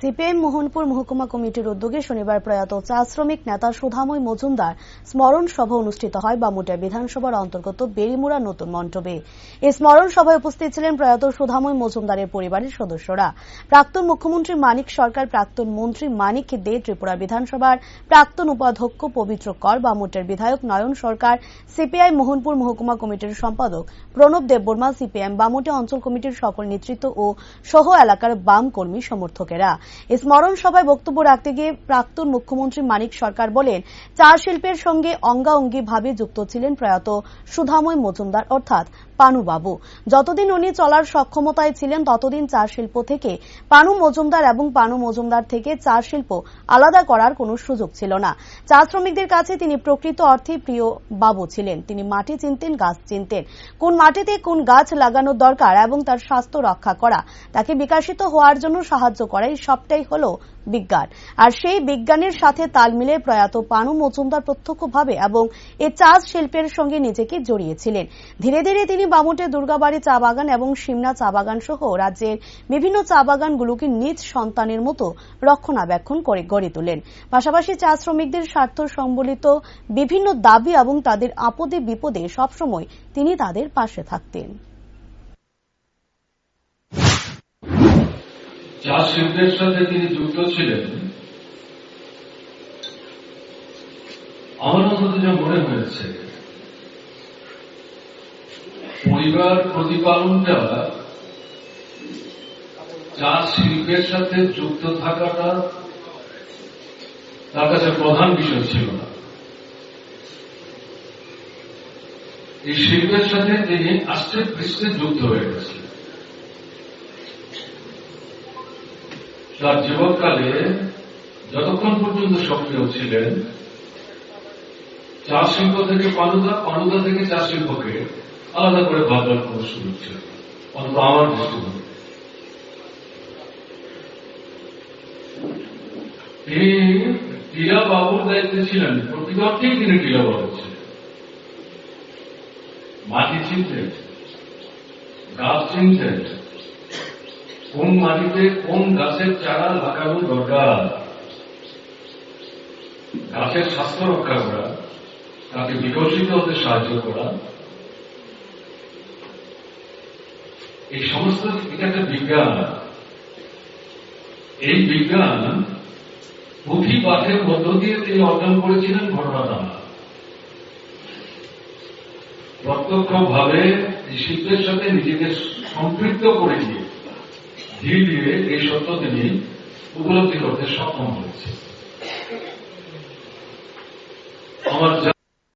CPM Mohanpur মহকুমা কমিটির উদ্যোগে শনিবার প্রয়াত চা শ্রমিক নেতা সুধাময় মজুমদার স্মরণ সভা অনুষ্ঠিত হয় বামুটিয়া বিধানসভার অন্তর্গত বেড়িমুড়া নতুন মণ্ডপে। এই স্মরণ সভায় উপস্থিত ছিলেন প্রয়াত সুধাময় মজুমদারের পরিবারের সদস্যরা। প্রাক্তন মুখ্যমন্ত্রী মানিক সরকার, প্রাক্তন মন্ত্রী মানিক দে, ত্রিপুরা বিধানসভার প্রাক্তন উপাধ্যক্ষ পবিত্র কর, বামুটিয়ার বিধায়ক নয়ন সরকার, সিপিআই মোহনপুর মহকুমা কমিটির সম্পাদক প্রণব দেববর্মা, সিপিএম বামুটিয়া অঞ্চল কমিটির সকল নেতৃত্ব ও সহ এলাকার বাম কর্মী সমর্থকেরা। এই স্মরণ সভায় বক্তব্য রাখতে গিয়ে প্রাক্তন মুখ্যমন্ত্রী মানিক সরকার বলেন, চা শিল্পের সঙ্গে অঙ্গাঅঙ্গিভাবে যুক্ত ছিলেন প্রয়াত সুধাময় মজুমদার অর্থাৎ পানুবাবু। যতদিন উনি চলার সক্ষমতায় ছিলেন ততদিন চা শিল্প থেকে পানু মজুমদার এবং পানু মজুমদার থেকে চা শিল্প আলাদা করার কোনো সুযোগ ছিল না। চা শ্রমিকদের কাছে তিনি প্রকৃত অর্থে প্রিয় বাবু ছিলেন। তিনি মাটি চিনতেন, গাছ চিনতেন, কোন মাটিতে কোন গাছ লাগানোর দরকার এবং তার স্বাস্থ্য রক্ষা করা, তাকে বিকশিত হওয়ার জন্য সাহায্য করা, সবটাই হলো বিজ্ঞান। আর সেই বিজ্ঞানের সাথে তাল মিলে প্রয়াত পানু মজুমদার প্রত্যক্ষভাবে এবং এই চা শিল্পের সঙ্গে নিজেকে জড়িয়েছিলেন। ধীরে ধীরে তিনি বামুটে দুর্গাবাড়ি চা বাগান এবং সিমনা চা বাগান সহ রাজ্যের বিভিন্ন চা বাগানগুলোকে নিজ সন্তানের মতো রক্ষণাবেক্ষণ করে গড়ে তোলেন। পাশাপাশি চা শ্রমিকদের স্বার্থ সম্বলিত বিভিন্ন দাবি এবং তাদের আপদে বিপদে সবসময় তিনি তাদের পাশে থাকতেন। চা শিল্পের সাথে তিনি যুক্ত ছিলেন। আমার অন্তত যা মনে হয়েছে, পরিবার প্রতিপালনটা চা শিল্পের সাথে যুক্ত থাকাটা তার কাছে প্রধান বিষয় ছিল না। এই শিল্পের সাথে তিনি আস্তে পৃষ্ঠে যুক্ত হয়ে গেছেন। তার জীবনকালে যতক্ষণ পর্যন্ত সক্রিয় ছিলেন, চা শিল্প থেকে পানুদা থেকে চা শিল্পকে আলাদা করে ভাববার কোন সুযোগ ছিল, অন্তত আমার দৃষ্টিভঙ্গি। তিনি টিলা বাবুর দায়িত্বে ছিলেন, প্রকৃত অর্থেই তিনি টিলা বাবু ছিলেন। মাটি চিনতেন, গাছ চিনতেন, কোন মাটিতে কোন গাছের চারা লাগানো দরকার, গাছের স্বাস্থ্য রক্ষা করা, তাকে বিকশিত হতে সাহায্য করা, এই সমস্ত এটা একটা বিজ্ঞান। এই বিজ্ঞান পুঁথি পাঠের মধ্য দিয়ে তিনি অর্জন করেছিলেন ঘটনাটা না। প্রত্যক্ষভাবে এই শিল্পের সাথে নিজেকে সম্পৃক্ত করে দিয়ে ধীরে ধীরে এই সত্য তিনি উপলব্ধি করতে সক্ষম হয়েছে। আমার